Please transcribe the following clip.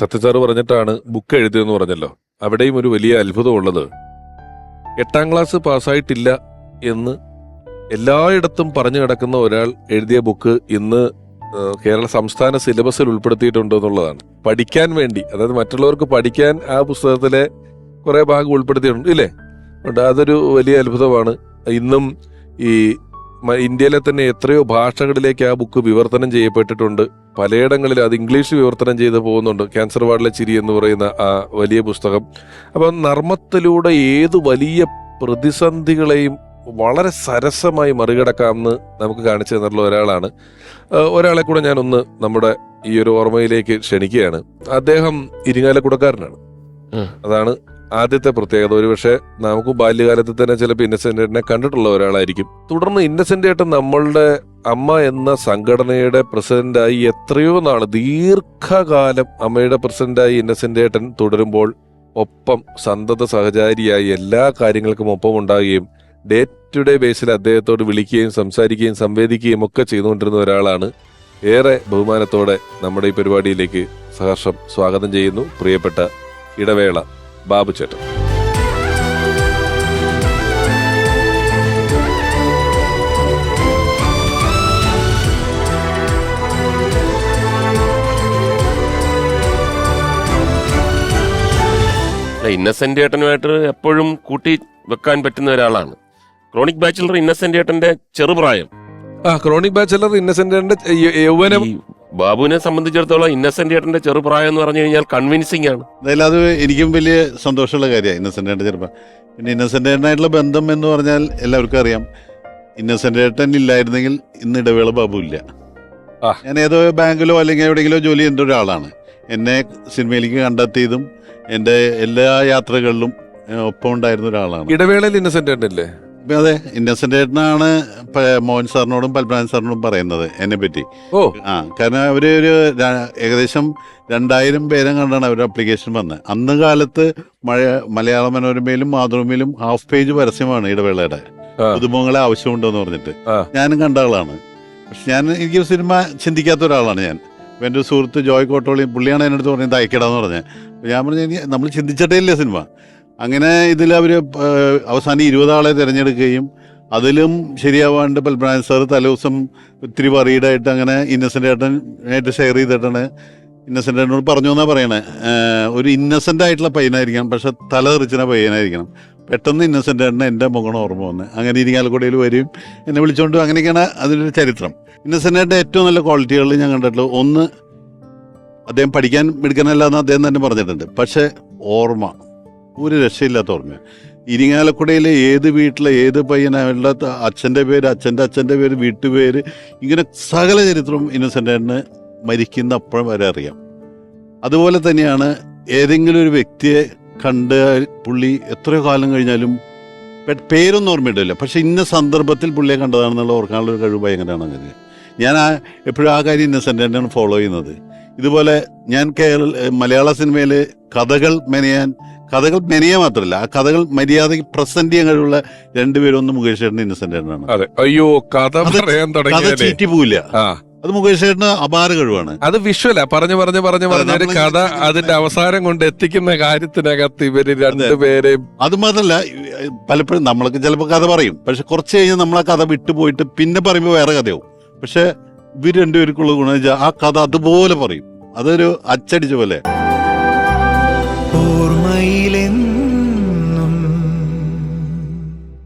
സത്യസാറ് പറഞ്ഞിട്ടാണ് ബുക്ക് എഴുതിയെന്ന് പറഞ്ഞല്ലോ. അവിടെയും ഒരു വലിയ അത്ഭുതമുള്ളത് 8ാം ക്ലാസ് പാസ്സായിട്ടില്ല എന്ന് എല്ലായിടത്തും പറഞ്ഞു കിടക്കുന്ന ഒരാൾ എഴുതിയ ബുക്ക് ഇന്ന് കേരള സംസ്ഥാന സിലബസിൽ ഉൾപ്പെടുത്തിയിട്ടുണ്ട് എന്നുള്ളതാണ്. പഠിക്കാൻ വേണ്ടി, അതായത് മറ്റുള്ളവർക്ക് പഠിക്കാൻ ആ പുസ്തകത്തിലെ കുറെ ഭാഗം ഉൾപ്പെടുത്തിയിട്ടുണ്ട് ഇല്ലേ. അതൊരു വലിയ അത്ഭുതമാണ്. ഇന്നും ഈ ഇന്ത്യയിലെ തന്നെ എത്രയോ ഭാഷകളിലേക്ക് ആ ബുക്ക് വിവർത്തനം ചെയ്യപ്പെട്ടിട്ടുണ്ട്. പലയിടങ്ങളിൽ അത് ഇംഗ്ലീഷ് വിവർത്തനം ചെയ്ത് പോകുന്നുണ്ട്. ക്യാൻസർ വാർഡിലെ ചിരി എന്ന് പറയുന്ന ആ വലിയ പുസ്തകം. അപ്പം നർമ്മത്തിലൂടെ ഏത് വലിയ പ്രതിസന്ധികളെയും വളരെ സരസമായി മറികടക്കാമെന്ന് നമുക്ക് കാണിച്ചു തന്നിട്ടുള്ള ഒരാളാണ്. ഒരാളെ കൂടെ ഞാനൊന്ന് നമ്മുടെ ഈ ഒരു ഓർമ്മയിലേക്ക് ക്ഷണിക്കുകയാണ്. അദ്ദേഹം ഇരിങ്ങാലക്കുടക്കാരനാണ്. അതാണ് ആദ്യത്തെ പ്രത്യേകത. ഒരുപക്ഷെ നമുക്ക് ബാല്യകാലത്ത് തന്നെ ചിലപ്പോൾ ഇന്നസെന്റ് ഏട്ടനെ കണ്ടിട്ടുള്ള ഒരാളായിരിക്കും. തുടർന്ന് ഇന്നസെന്റ് ഏട്ടൻ നമ്മളുടെ അമ്മ എന്ന സംഘടനയുടെ പ്രസിഡന്റായി എത്രയോ നാള്, ദീർഘകാലം അമ്മയുടെ പ്രസിഡന്റായി ഇന്നസെന്റ് ഏട്ടൻ തുടരുമ്പോൾ ഒപ്പം സന്തത സഹചാരിയായി എല്ലാ കാര്യങ്ങൾക്കും ഒപ്പം ഉണ്ടാകുകയും ഡേ ടു ഡേ ബേസിൽ അദ്ദേഹത്തോട് വിളിക്കുകയും സംസാരിക്കുകയും സംവേദിക്കുകയും ഒക്കെ ചെയ്തുകൊണ്ടിരുന്ന ഒരാളാണ്. ഏറെ ബഹുമാനത്തോടെ നമ്മുടെ ഈ പരിപാടിയിലേക്ക് സഹർഷം സ്വാഗതം ചെയ്യുന്നു പ്രിയപ്പെട്ട ഇടവേള ബാബു ചേട്ടൻ. ഇന്നസെന്റ് ഏട്ടനുമായിട്ട് എപ്പോഴും കൂട്ടി വെക്കാൻ പറ്റുന്ന ഒരാളാണ്. ക്രോണിക് ബാച്ചിലർ ഇന്നസെന്റ് ഏട്ടന്റെ ചെറുപ്രായം. ക്രോണിക് ബാച്ചിലർ ഇന്നസെന്റ് യൗവനം. ബാബുവിനെ സംബന്ധിച്ചിടത്തോളം ഇന്നസെന്റ് ഏട്ടന്റെ ചെറുപ്രായം എന്ന് പറഞ്ഞു കഴിഞ്ഞാൽ കൺവിൻസിംഗ് ആണ്. എന്തായാലും അത് എനിക്കും വലിയ സന്തോഷമുള്ള കാര്യമാണ് ഇന്നസെന്റ് ഏട്ടൻ ചെറുപ്പം. പിന്നെ ഇന്നസെന്റ് ഏട്ടനായിട്ടുള്ള ബന്ധം എന്ന് പറഞ്ഞാൽ എല്ലാവർക്കും അറിയാം. ഇന്നസെന്റ് ഏട്ടൻ ഇല്ലായിരുന്നെങ്കിൽ ഇന്ന് ഇടവേള ബാബു ഇല്ല. ഞാൻ ഏതോ ബാങ്കിലോ അല്ലെങ്കിൽ എവിടെയെങ്കിലോ ജോലി ചെയ്യേണ്ട ഒരാളാണ്. എന്നെ സിനിമയിലേക്ക് കണ്ടെത്തിയതും എൻ്റെ എല്ലാ യാത്രകളിലും ഒപ്പം ഉണ്ടായിരുന്ന ഒരാളാണ്. ഇടവേളയിൽ ഇന്നസെന്റ് ഏട്ടനല്ലേ? അതെ, ഇന്നസെന്റ് ഏട്ടനാണ് മോഹൻ സാറിനോടും പത്മനാഭൻ സാറിനോടും പറയുന്നത് എന്നെ പറ്റി. കാരണം അവര് ഒരു ഏകദേശം 2000 പേരെ കണ്ടാണ് അവരുടെ അപ്ലിക്കേഷൻ വന്നത്. അന്ന് കാലത്ത് മലയാള മനോരമയിലും മാതൃഭൂമിയിലും ഹാഫ് പേജ് പരസ്യമാണ് ഇടവേളയുടെ. പുതുമുഖങ്ങളെ ആവശ്യമുണ്ടോന്ന് പറഞ്ഞിട്ട് ഞാനും കണ്ട ആളാണ്. പക്ഷെ എനിക്ക് സിനിമ ചിന്തിക്കാത്ത ഒരാളാണ് ഞാൻ. എൻ്റെ ഒരു സുഹൃത്ത് ജോയ് കോട്ടോളി, പുള്ളിയാണ് എൻ്റെ അടുത്ത് പറഞ്ഞത് അയക്കടാന്ന് പറഞ്ഞത്. ഞാൻ പറഞ്ഞു നമ്മൾ ചിന്തിച്ചിട്ടേ ഇല്ലേ സിനിമ. അങ്ങനെ ഇതിൽ അവർ അവസാനം 20 ആളെ തിരഞ്ഞെടുക്കുകയും അതിലും ശരിയാവാണ്ട് പത്മനാഭൻ സാർ തലേദിവസം ഒത്തിരി വറീഡായിട്ട് അങ്ങനെ ഇന്നസെന്റ് ഏട്ടനായിട്ട് ഷെയർ ചെയ്തിട്ടാണ് ഇന്നസെന്റ് ഏട്ടനോട് പറഞ്ഞു എന്നാ പറയണേ, ഒരു ഇന്നസെന്റ് ആയിട്ടുള്ള പയ്യനായിരിക്കണം, പക്ഷെ തല തെറിച്ചിന പയ്യനായിരിക്കണം. പെട്ടെന്ന് ഇന്നസെന്റ് ഏട്ടന് എൻ്റെ മുഖം ഓർമ്മ വന്ന് അങ്ങനെ ഇരിങ്ങാലക്കുടയിൽ വരികയും എന്നെ വിളിച്ചുകൊണ്ട്, അങ്ങനെയൊക്കെയാണ് അതിൻ്റെ ചരിത്രം. ഇന്നസെന്റ് ഏട്ടൻ്റെ ഏറ്റവും നല്ല ക്വാളിറ്റികളിൽ ഞാൻ കണ്ടിട്ടുള്ളത്, ഒന്ന്, അദ്ദേഹം പഠിക്കാൻ മിടുക്കനല്ല എന്ന് അദ്ദേഹം തന്നെ പറഞ്ഞിട്ടുണ്ട്. പക്ഷെ ഓർമ്മ ഒരു രക്ഷയില്ലാത്ത ഓർമ്മ. ഇരിങ്ങാലക്കുടയിലെ ഏത് വീട്ടിലെ ഏത് പയ്യനായുള്ള അച്ഛൻ്റെ പേര്, അച്ഛൻ്റെ പേര്, വീട്ടുപേര്, ഇങ്ങനെ സകല ചരിത്രവും ഇന്നസെന്റ് ഏട്ടന് മരിക്കുന്ന അപ്പോഴും വരെ അറിയാം. അതുപോലെ തന്നെയാണ് ഏതെങ്കിലും ഒരു വ്യക്തിയെ കണ്ട് പുള്ളി എത്രയോ കാലം കഴിഞ്ഞാലും പേരൊന്നും ഓർമ്മയിട്ടില്ല, പക്ഷെ ഇന്ന സന്ദർഭത്തിൽ പുള്ളിയെ കണ്ടതാണെന്നുള്ള ഓർക്കാനുള്ള ഒരു കഴിവ് ഭയങ്കരമാണ്. അങ്ങനെ ഞാൻ എപ്പോഴും ആ കാര്യം ഇന്നസെന്റ് ഏട്ടനാണ് ഫോളോ ചെയ്യുന്നത്. ഇതുപോലെ ഞാൻ മലയാള സിനിമയിൽ കഥകൾ മെനയാൻ മാത്രമല്ല, ആ കഥകൾ മര്യാദയ്ക്ക് പ്രസന്റ് ചെയ്യാൻ കഴിവുള്ള രണ്ടുപേരും, ഒന്ന് മുകേഷ് ചേട്ടൻ, ഇന്നസെന്റ് ഏട്ടനാണ്. അയ്യോ, കഥ ചീറ്റി പോവില്ല. അത് മുകേഷ് ചേട്ടന് അപാര കഴിവാണ്. അത് വിഷ്വലാ, പറഞ്ഞു ഒരു കഥ അതിന്റെ അവസാനം കൊണ്ട് എത്തിക്കുന്ന കാര്യത്തിനകത്ത് ഇവര് രണ്ടുപേരെയും. അത് മാത്രല്ല, പലപ്പോഴും നമ്മളൊക്കെ ചിലപ്പോൾ കഥ പറയും, പക്ഷെ കുറച്ച് കഴിഞ്ഞ് നമ്മൾ ആ കഥ വിട്ടുപോയിട്ട് പിന്നെ പറയുമ്പോൾ വേറെ കഥയാവും. പക്ഷെ ഇവർ രണ്ടുപേർക്കുള്ള ഗുണം വെച്ചാൽ ആ കഥ അതുപോലെ പറയും. അതൊരു അച്ചടിച്ച പോലെ.